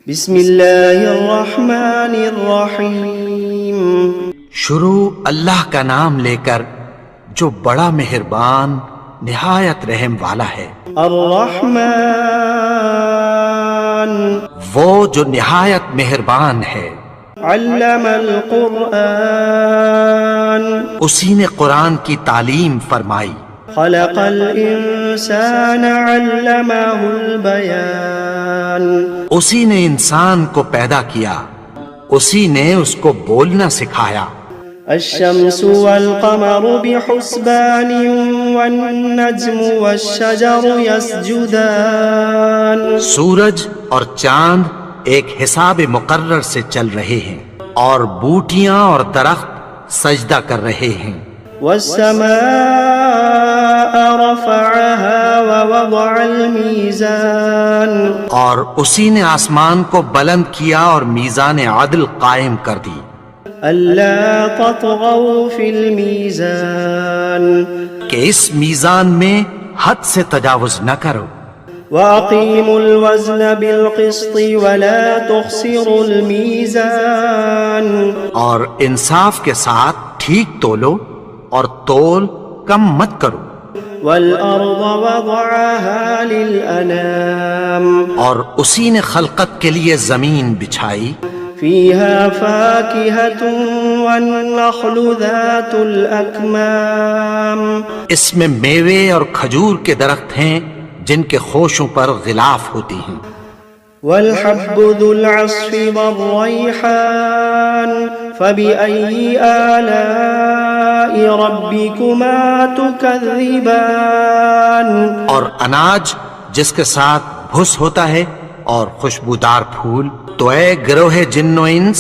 بسم اللہ الرحمن الرحیم. شروع اللہ کا نام لے کر جو بڑا مہربان نہایت رحم والا ہے. الرحمن وہ جو نہایت مہربان ہے. علم القرآن اسی نے قرآن کی تعلیم فرمائی. خلق الانسان علمہ البیان اسی نے انسان کو پیدا کیا، اسی نے اس کو بولنا سکھایا. الشمس والقمر بحسبان والنجم والشجر يسجدان سورج اور چاند ایک حساب مقرر سے چل رہے ہیں، اور بوٹیاں اور درخت سجدہ کر رہے ہیں. والسماء رفعها ووضع الميزان اور اسی نے آسمان کو بلند کیا اور میزان عدل قائم کر دی. ألا تطغوا في الميزان کہ اس میزان میں حد سے تجاوز نہ کرو. وأقيموا الوزن بالقسط ولا تخسروا الميزان اور انصاف کے ساتھ ٹھیک تولو اور تول کم مت کرو. والأرض وضعها للأنام اور اسی نے خلقت کے لیے زمین بچھائی. فيها فاكهة والنخل ذات الأكمام اس میں میوے اور کھجور کے درخت ہیں جن کے خوشوں پر غلاف ہوتی ہیں. والحب ذو العصف والريحان فبأي آلاء ربكما تكذبان اور اناج جس کے ساتھ بھس ہوتا ہے اور خوشبودار پھول. تو اے گروہ جن و انس،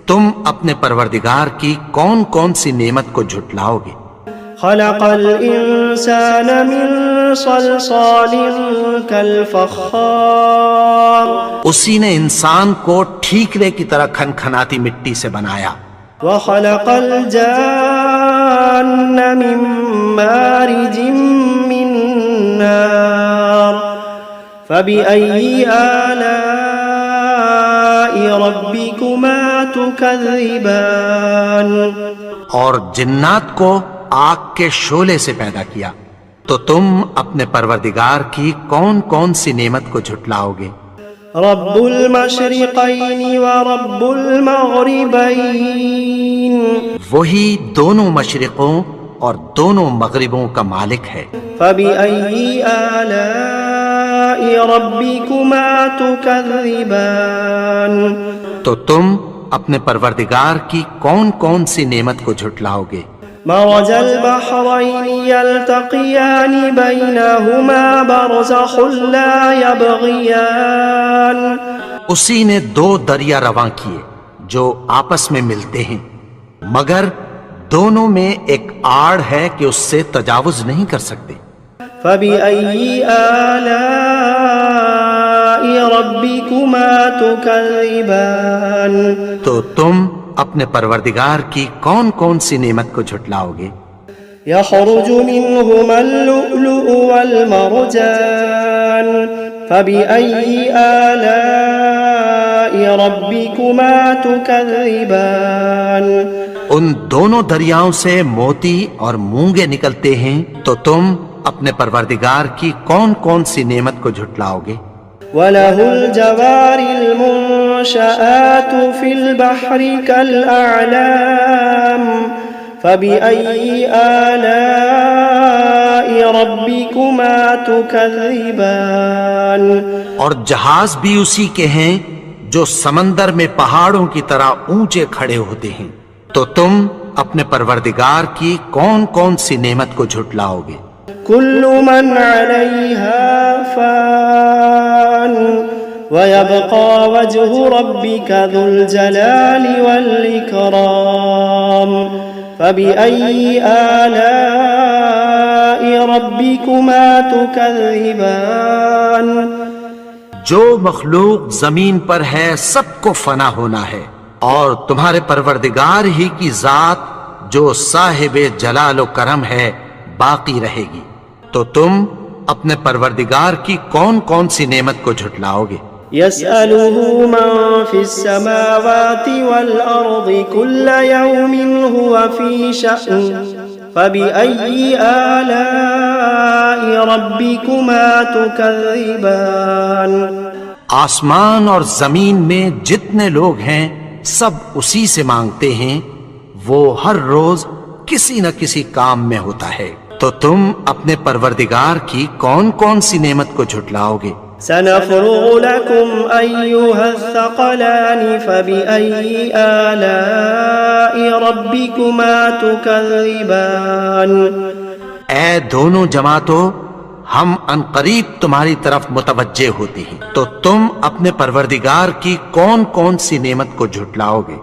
تم اپنے پروردگار کی کون کون سی نعمت کو جھٹلاؤ گے. خلق الإنسان من صلصال كالفخار اسی نے انسان کو ٹھیکرے کی طرح کھنکھناتی مٹی سے بنایا. وخلق الجان من مارج من نار فبأي آلاء ربكما تكذبان اور جنات کو آگ کے شعلے سے پیدا کیا. تو تم اپنے پروردگار کی کون کون سی نعمت کو جھٹلاؤ گے. رب المشرقین ورب المغربین وہی دونوں مشرقوں اور دونوں مغربوں کا مالک ہے. فبأي آلاء ربكما تكذبان تو تم اپنے پروردگار کی کون کون سی نعمت کو جھٹلاؤ گے. مرج البحرين يلتقيان بينهما برزخ لا يبغيان اسی نے دو دریا رواں کیے جو آپس میں ملتے ہیں، مگر دونوں میں ایک آڑ ہے کہ اس سے تجاوز نہیں کر سکتے. فبأي آلاء ربكما تكذبان تو تم اپنے پروردگار کی کون کون سی نعمت کو جھٹلاؤ گے. يخرج منهما اللؤلؤ والمرجان فبأي آلاء ربكما تكذبان ان دونوں دریاؤں سے موتی اور مونگے نکلتے ہیں، تو تم اپنے پروردگار کی کون کون سی نعمت کو جھٹلاؤ گے. وَلَهُ الْجَوَارِ الْمُنشَآتُ فِي الْبَحْرِ كَالْأَعْلَامِ فَبِأَيِّ آلَاءِ رَبِّكُمَا تُكَذِّبَانِ اور جہاز بھی اسی کے ہیں جو سمندر میں پہاڑوں کی طرح اونچے کھڑے ہوتے ہیں. تو تم اپنے پروردگار کی کون کون سی نعمت کو جھٹلاؤ گے. كل من عليها فان ويبقى وجه ربك ذو الجلال والإكرام فبأي آلاء ربكما تكذبان جو مخلوق زمین پر ہے سب کو فنا ہونا ہے، اور تمہارے پروردگار ہی کی ذات جو صاحب جلال و کرم ہے باقی رہے گی. تو تم اپنے پروردگار کی کون کون سی نعمت کو جھٹلاؤ گے؟ يسأله من في السماوات والأرض كل يوم هو في شأن فبأي آلاء ربكما تكذبان. آسمان اور زمین میں جتنے لوگ ہیں سب اسی سے مانگتے ہیں، وہ ہر روز کسی نہ کسی کام میں ہوتا ہے، تو تم اپنے پروردگار کی کون کون سی نعمت کو جھٹلاؤ گے؟ سنفرغ لكم أيها الثقلان فبأي آلاء ربكما تكذبان. اے دونوں جماعتوں، ہم عنقریب تمہاری طرف متوجہ ہوتے ہیں، تو تم اپنے پروردگار کی کون کون سی نعمت کو جھٹلاؤ گے؟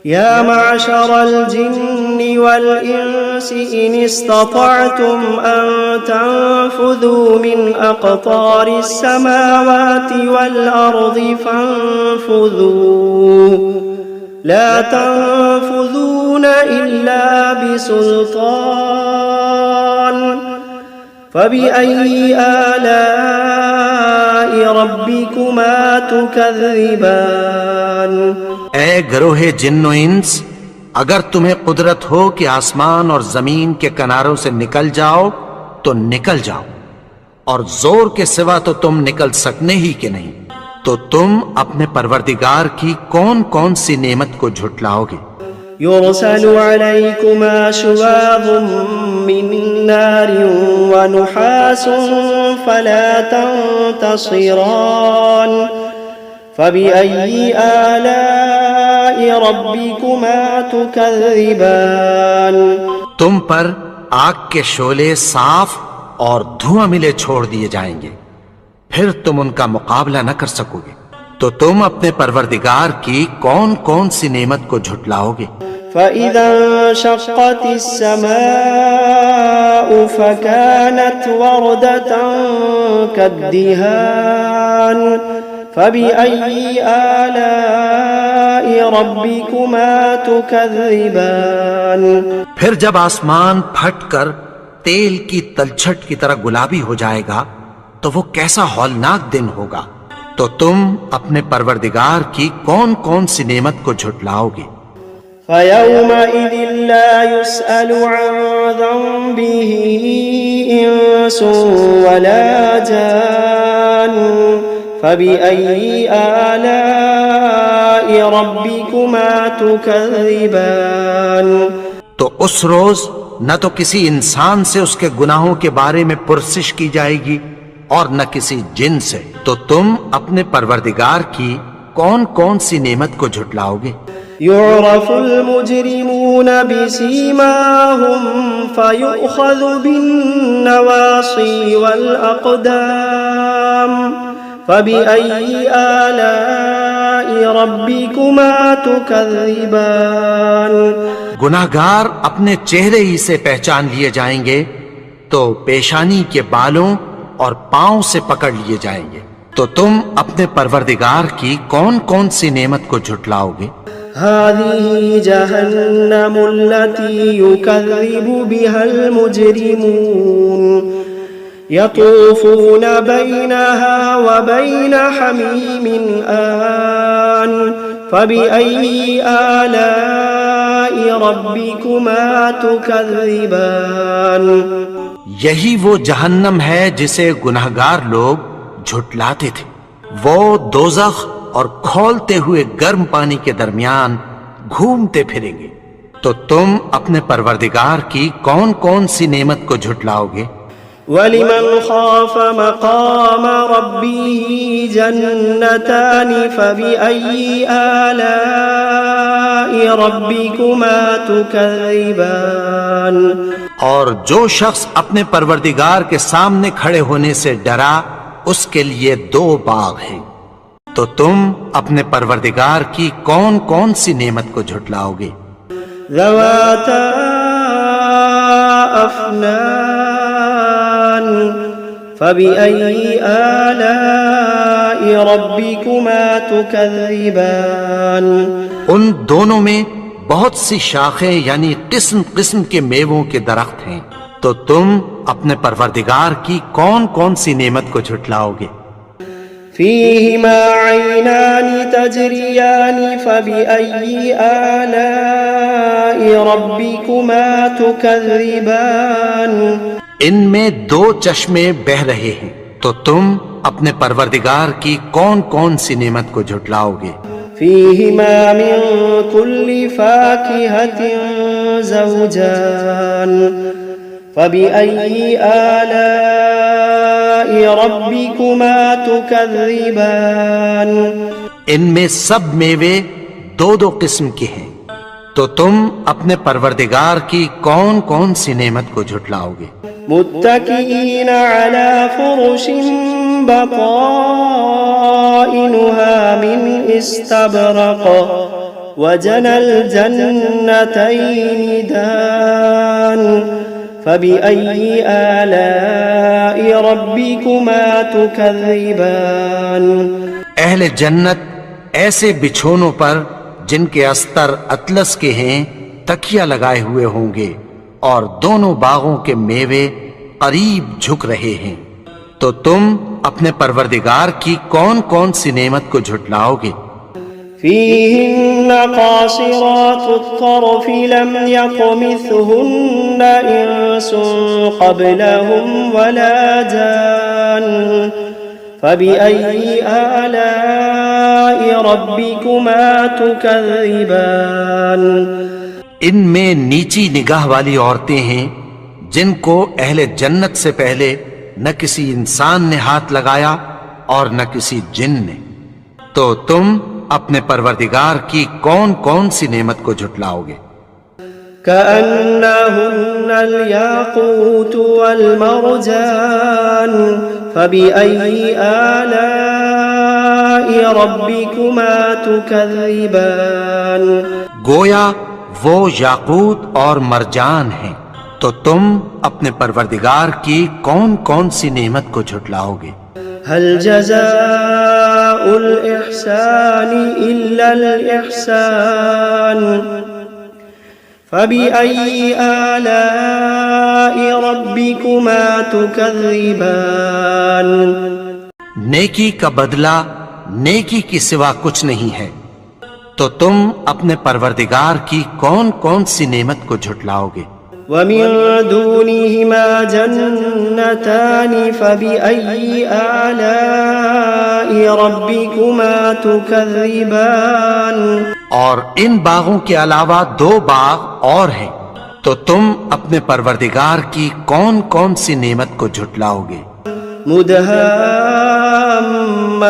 يا معشر الجن والإنس إن استطعتم أن تنفذوا من أقطار السماوات والأرض فانفذوا لا تنفذون إلا بسلطان فبأي آلاء ربكما تكذبان. اے گروہ جن و انس، اگر تمہیں قدرت ہو کہ آسمان اور زمین کے کناروں سے نکل جاؤ تو نکل جاؤ، اور زور کے سوا تو تم نکل سکنے ہی کہ نہیں، تو تم اپنے پروردگار کی کون کون سی نعمت کو جھٹلاؤ گے؟ يرسل عليكما شواظ من نار ونحاس فلا تنتصران فبأي آلاء ربكما تكذبان. تم پر آگ کے شعلے صاف اور دھواں ملے چھوڑ دیے جائیں گے، پھر تم ان کا مقابلہ نہ کر سکو گے، تو تم اپنے پروردگار کی کون کون سی نعمت کو جھٹلاؤ گے؟ فإذا انشقت السماء فكانت وردة كالدهان فبأي آلاء ربكما تكذبان. پھر جب آسمان پھٹ کر تیل کی تلچھٹ کی طرح گلابی ہو جائے گا تو وہ کیسا ہولناک دن ہوگا، تو تم اپنے پروردگار کی کون کون سی نعمت کو جھٹلاؤ گے؟ فيومئذ لا يسأل عن ذنبه إنس ولا جان فبأي آلاء ربكما تكذبان. تو اس روز نہ تو کسی انسان سے اس کے گناہوں کے بارے میں پرسش کی جائے گی اور نہ کسی جن سے، تو تم اپنے پروردگار کی کون کون سی نعمت کو جھٹلاؤ گے؟ يعرف المجرمون بسيماهم فيؤخذ بالنواصي والأقدام فبأي آلاء ربكما تكذبان. گناہگار اپنے چہرے ہی سے پہچان لیے جائیں گے، تو پیشانی کے بالوں اور پاؤں سے پکڑ لیے جائیں گے، تو تم اپنے پروردگار کی کون کون سی نعمت کو جھٹلاؤ گے؟ هذه جهنم التي يكذب بها المجرمون يطوفون بينها وبين حميم آن فبأي آلاء ربكما تكذبان. یہی وہ جہنم ہے جسے گناہگار لوگ جھٹلاتے تھے، وہ دوزخ اور کھولتے ہوئے گرم پانی کے درمیان گھومتے پھریں گے، تو تم اپنے پروردگار کی کون کون سی نعمت کو جھٹلاؤ گے؟ وَلِمَنْ خَافَ مَقَامَ رَبِّهِ جَنَّتَانِ فَبِأَيِّ آلَاءِ رَبِّكُمَا تُكَذِّبَانِ. اور جو شخص اپنے پروردگار کے سامنے کھڑے ہونے سے ڈرا، اس کے لیے دو باغ ہیں، تو تم اپنے پروردگار کی کون کون سی نعمت کو جھٹلاؤ گے؟ ذواتا افنان فبأي آلاء ربكما تكذبان. ان دونوں میں بہت سی شاخیں یعنی قسم قسم کے میووں کے درخت ہیں، تو تم اپنے پروردگار کی کون کون سی نعمت کو جھٹلاؤ گے؟ فيهما عينان تجريان فبأي آلاء ربكما تكذبان ان میں دو چشمے بہ رہے ہیں، تو تم اپنے پروردگار کی کون کون سی نعمت کو جھٹلاؤ گے؟ فيهما من كل فاكهة زوجان فبأي آلاء ربكما تكذبان ان میں سب میوے دو دو قسم کے ہیں، تو تم اپنے پروردگار کی کون کون سی نعمت کو جھٹلاؤ گے؟ متكئين على فرش بطائنها من استبرق وجنى الجنتين دان فبأي آلاء ربكما تكذبان اہل جنت ایسے بچھونوں پر جن کے استر اطلس کے ہیں تکیہ لگائے ہوئے ہوں گے، اور دونوں باغوں کے میوے قریب جھک رہے ہیں، تو تم اپنے پروردگار کی کون کون سی نعمت کو جھٹلاؤ گے؟ فيهن قاصرات الطرف لم يطمثهن إنس قبلهم ولا جان فبأي آلاء ربكما تكذبان ان میں نیچی نگاہ والی عورتیں ہیں جن کو اہل جنت سے پہلے نہ کسی انسان نے ہاتھ لگایا اور نہ کسی جن نے، تو تم اپنے پروردگار کی کون کون سی نعمت کو جھٹلاؤ گے؟ كأنهن الياقوت والمرجان فبأي آلاء ربكما تكذبان گویا وہ یاقوت اور مرجان ہیں، تو تم اپنے پروردگار کی کون کون سی نعمت کو جھٹلاؤ گے؟ هل جزاء الإحسان إلا الإحسان فبأي آلاء ربكما تكذبان نیکی کا بدلہ نیکی کی سوا کچھ نہیں ہے، تو تم اپنے پروردگار کی کون کون سی نعمت کو جھٹلاؤ گے؟ ومن دونهما جنتان فبأي آلاء ربكما تكذبان اور ان باغوں کے علاوہ دو باغ اور ہیں، تو تم اپنے پروردگار کی کون کون سی نعمت کو جھٹلاؤ گے؟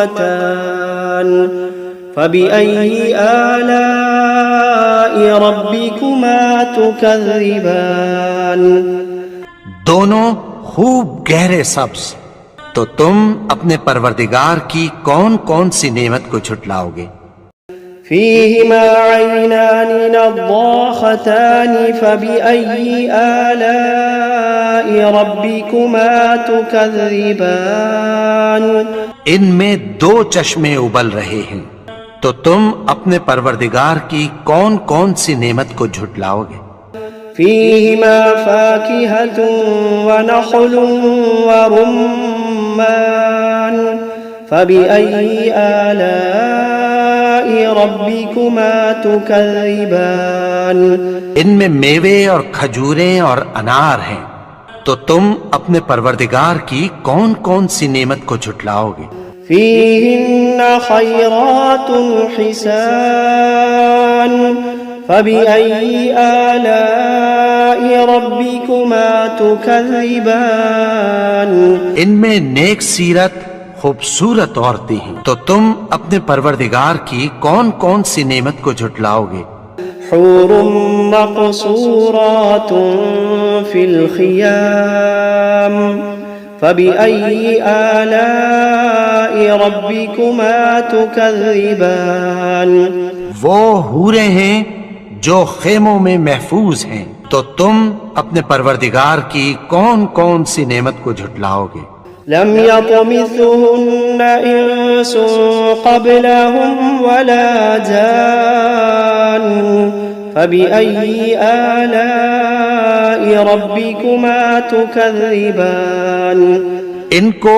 مدهامتان فبأي آلاء ربكما تكذبان دونوں خوب گہرے سبز، تو تم اپنے پروردگار کی کون کون سی نعمت کو جھٹلاؤ گے؟ فيهما عينان نضاختان فبأي آلاء ربكما تكذبان ان میں دو چشمے ابل رہے ہیں، تو تم اپنے پروردگار کی کون کون سی نعمت کو جھٹلاؤ گے؟ فيهما فاكهة ونخل ورمان فبأي آلاء ربكما تكذبان ان میں میوے اور کھجوریں اور انار ہیں، تو تم اپنے پروردگار کی کون کون سی نعمت کو جھٹلاؤ گے؟ فيهن خيرات حسان فبأي آلاء ربكما تكذبان ان میں نیک سیرت خوبصورت عورتیں ہیں، تو تم اپنے پروردگار کی کون کون سی نعمت کو جھٹلاؤ گے؟ حور مقصورات في الخيام فبأي آلاء ربكما تكذبان وہ حوریں ہیں جو خیموں میں محفوظ ہیں، تو تم اپنے پروردگار کی کون کون سی نعمت کو جھٹلاؤ گے؟ لم يطمثهن إنس قبلهم ولا جان فبأي آلاء ربكما تكذبان ان کو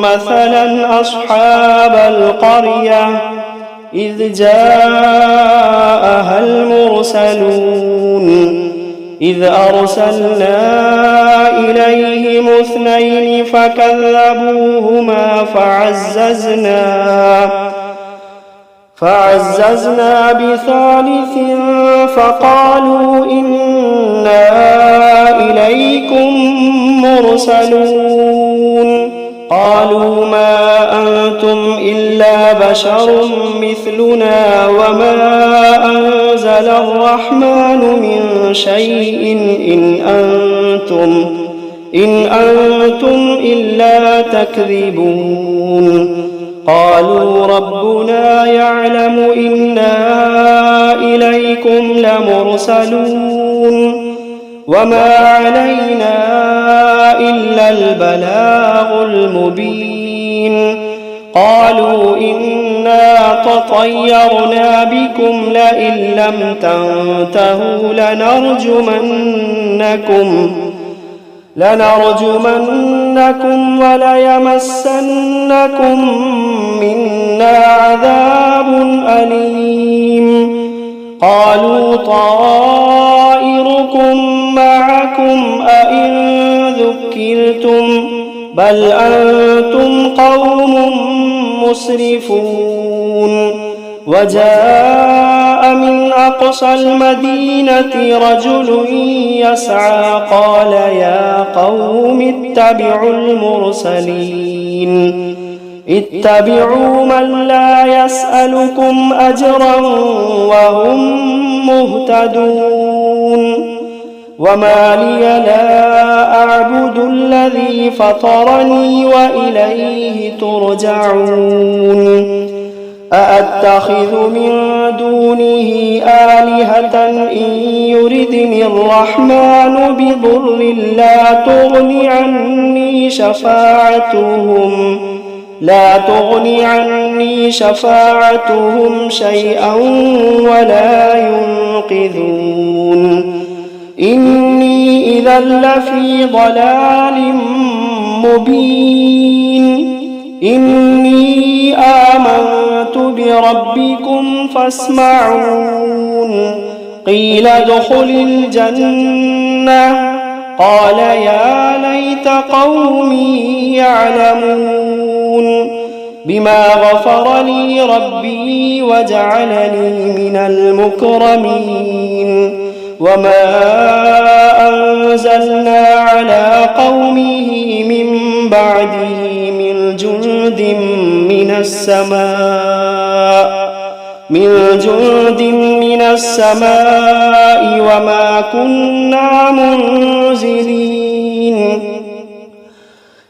مثلا أصحاب القرية إذ جاءها المرسلون إذ أرسلنا إليهم اثنين فكذبوهما فعززنا بثالث فقالوا إنا إليكم مرسلون. قالوا ما أنتم إلا بشر مثلنا وما أنزل الرحمن من شيء إن أنتم إلا تكذبون. قالوا ربنا يعلم إنا إليكم لمرسلون وما علينا إلا البلاغ المبين. قالوا إنا تطيرنا بكم لئن لم تنتهوا لنرجمنكم وليمسنكم منا عذاب أليم. قالوا طائركم معكم أئن ذكرتم بل أنتم قوم مسرفون. وجاء من أقصى المدينة رجل يسعى قال يا قوم اتبعوا المرسلين اتبعوا من لا يسألكم أجرا وهم مهتدون. وما لي لا أعبد الذي فطرني وإليه ترجعون. أأتخذ من دونه آلهة إن يردني الرحمن بضر لا تغن عني شفاعتهم شيئا ولا ينقذون إني إذا لفي ضلال مبين إني آمنت بربكم فاسمعون قيل ادخل الجنة قال يا ليت قومي يعلمون بما غفر لي ربي وجعلني من المكرمين وما أنزلنا على قومه من بعده من جند من السماء وما كنا منزلين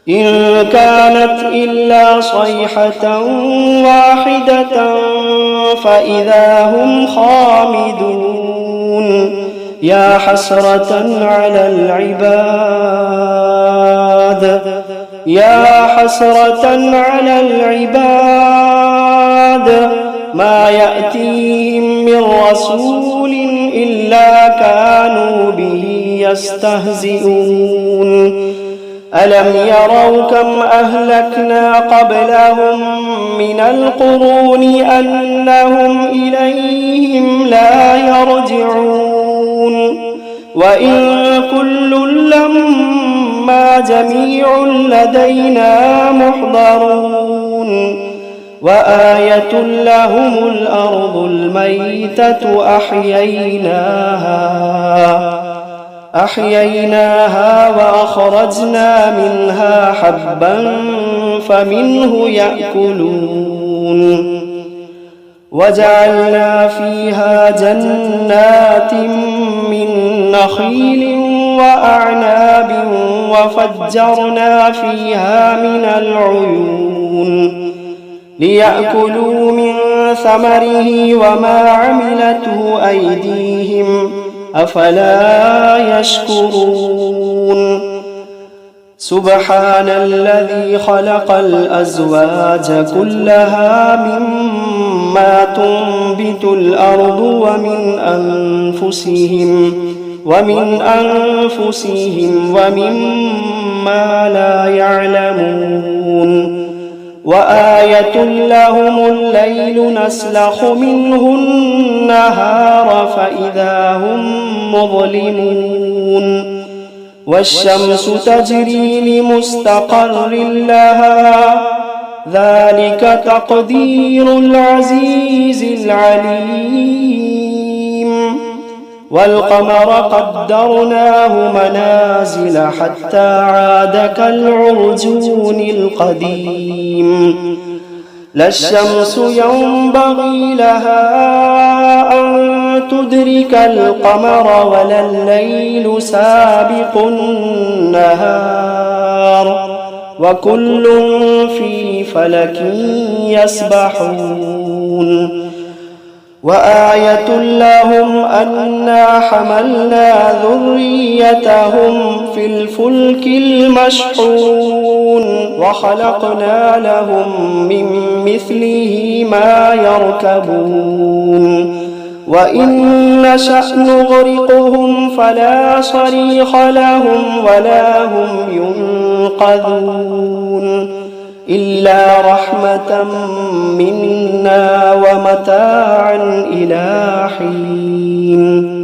إن كانت إلا صيحة واحدة فإذا هم خامدون يا حسرة على العباد ما يأتيهم من رسول إلا كانوا به يستهزئون ألم يروا كم أهلكنا قبلهم من القرون أنهم إليهم لا يرجعون وإن كل لما جميع لدينا محضرون وآية لهم الأرض الميتة أحييناها وأخرجنا منها حبا فمنه يأكلون وجعلنا فيها جنات من نخيل وأعناب وفجرنا فيها من العيون ليأكلوا من ثمره وما عملته أيديهم أفلا يشكرون سبحان الذي خلق الأزواج كلها مما تنبت الأرض ومن أنفسهم ومما لا يعلمون وآية لهم الليل نسلخ منه النهار فإذا هم مظلمون والشمس تجري لمستقر لها ذلك تقدير العزيز العليم والقمر قدرناه منازل حتى عاد كالعرجون القديم لا الشمس ينبغي لها أن تدرك القمر ولا الليل سابق النهار وكل في فلك يسبحون وآية لهم أنا حملنا ذريتهم في الفلك المشحون وخلقنا لهم من مثله ما يركبون وإن نشأ نغرقهم فلا صريخ لهم ولا هم ينقذون إلا رحمة منا ومتاعا إلى حين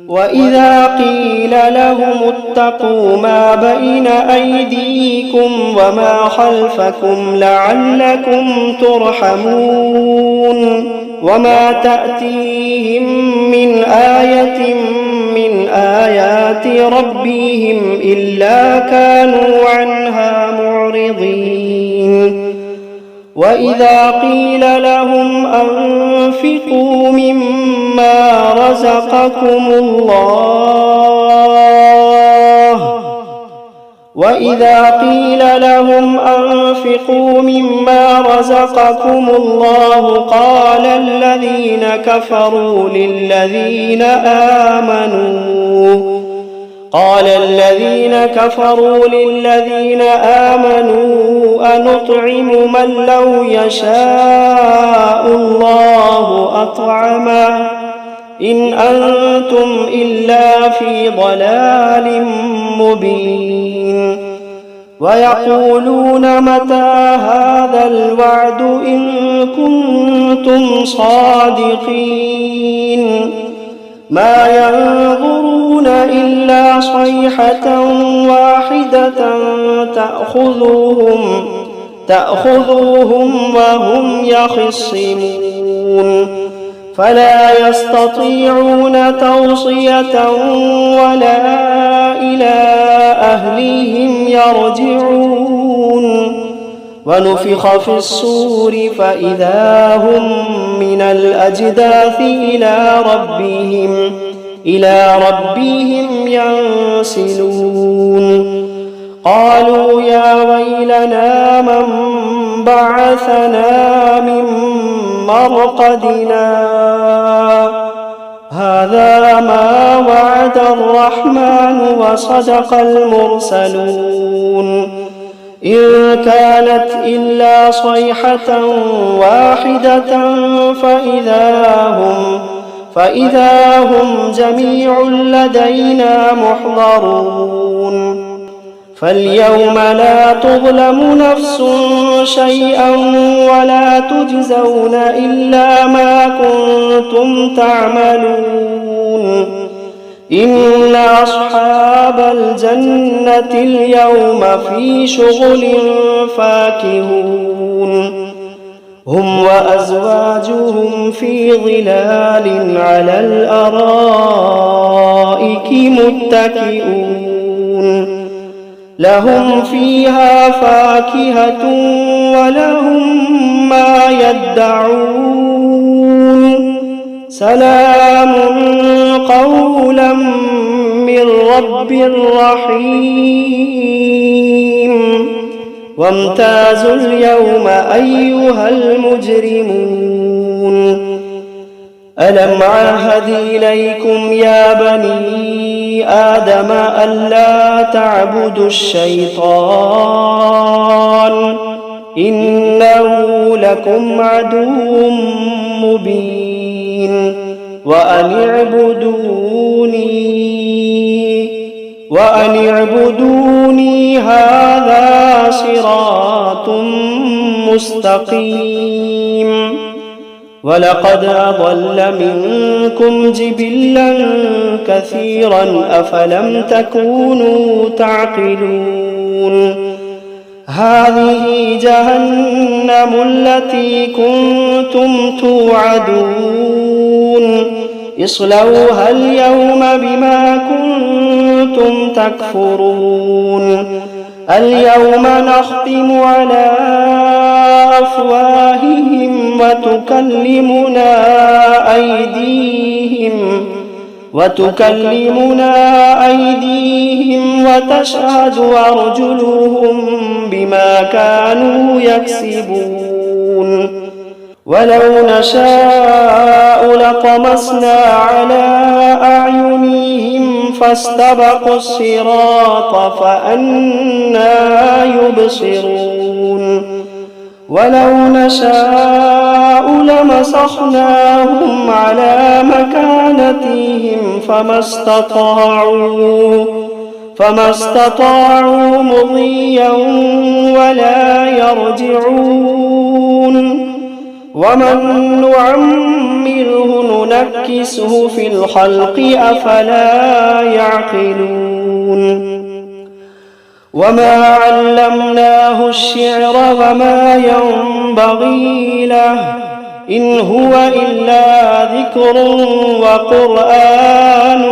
وإذا قيل لهم اتقوا ما بين أيديكم وما خلفكم لعلكم ترحمون وما تأتيهم من آية من آيات ربهم إلا كانوا عنها معرضين وإذا قيل لهم أنفقوا مما رزقكم الله وإذا قيل لهم أنفقوا مما رزقكم الله قال الذين كفروا للذين آمنوا أنطعم من لو يشاء الله أطعمه إن أنتم إلا في ضلال مبين ويقولون متى هذا الوعد إن كنتم صادقين ما ينظرون إلا صيحة واحدة تأخذوهم وهم يخصمون فلا يستطيعون توصية ولا إلى أهليهم يرجعون ونفخ في الصور فإذا هم من الأجداث إلى ربهم ينسلون قالوا يا ويلنا من بعثنا من مرقدنا هذا ما وعد الرحمن وصدق المرسلون إن كانت إلا صيحة واحدة فإذا هم جميع لدينا محضرون فاليوم لا تظلم نفس شيئا ولا تجزون إلا ما كنتم تعملون إن أصحاب الجنة اليوم في شغل فاكهون هم وأزواجهم في ظلال على الأرائك متكئون لهم فيها فاكهة ولهم ما يدعون سلام قولا من رب رحيم وامتازوا اليوم أيها المجرمون ألم عهد إليكم يا بني آدم ألا تعبدوا الشيطان إنه لكم عدو مبين وأن اعبدوني هذا صراط مستقيم ولقد أضل منكم جبلا كثيرا أفلم تكونوا تعقلون هذه جهنم التي كنتم توعدون اصلوها اليوم بما كنتم تكفرون اليوم نختم على أفواههم وتكلمنا أيديهم وتشهد أرجلهم بما كانوا يكسبون ولو نشاء لطمسنا على أعينهم فاستبقوا الصراط فأنى يبصرون ولو نشاء لمسخناهم على مكانتهم فما استطاعوا مضيا ولا يرجعون ومن نعمره ننكسه في الخلق أفلا يعقلون وما علمناه الشعر وما ينبغي له إن هو إلا ذكر وقرآن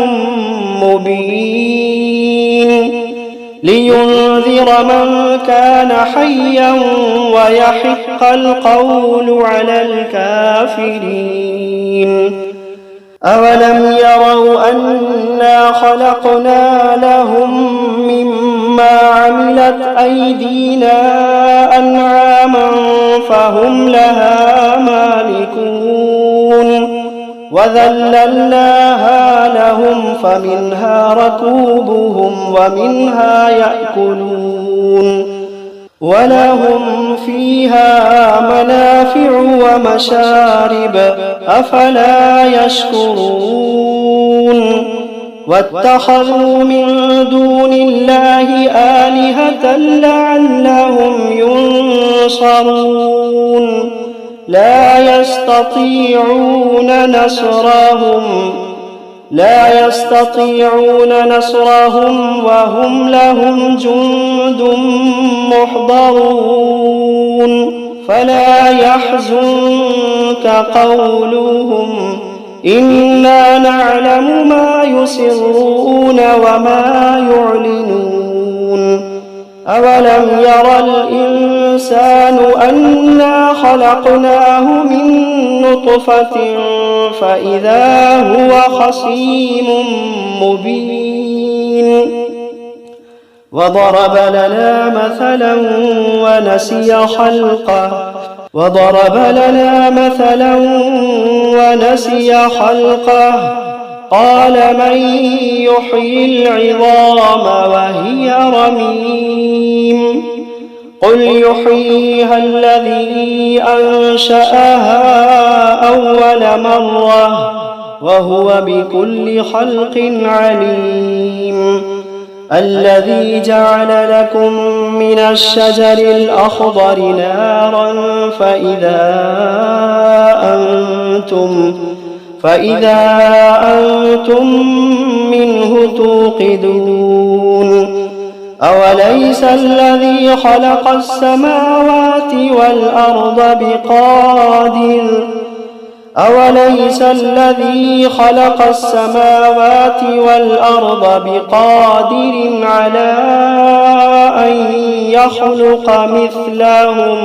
مبين لينذر من كان حيا ويحق القول على الكافرين أولم يروا أنا خلقنا لهم مما مما عملت أيدينا أنعاما فهم لها مالكون وذللناها لهم فمنها ركوبهم ومنها يأكلون ولهم فيها منافع ومشارب أفلا يشكرون واتخذوا من دون الله آلهة لعلهم ينصرون لا يستطيعون نصرهم وهم لهم جند محضرون فلا يحزنك قولهم إنا نعلم ما يسرون وما يعلنون أولم ير الإنسان أنا خلقناه من نطفة فإذا هو خصيم مبين وضرب لنا مثلا ونسي خلقه قال من يحيي العظام وهي رميم قل يحييها الذي أنشأها أول مرة وهو بكل خلق عليم الذي جعل لكم من الشجر الأخضر نارا فإذا أنتم منه توقدون أوليس الذي خلق السماوات والأرض بقادر على أن يخلق مثلهم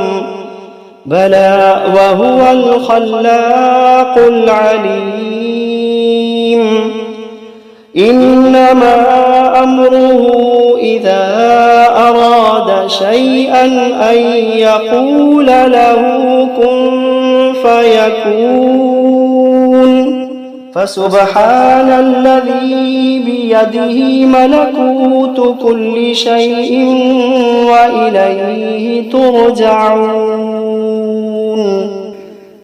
بلى وهو الخلاق العليم إنما أمره إذا أراد شيئا أن يقول له كن فيكون فسبحان الذي بيده ملكوت كل شيء وإليه ترجعون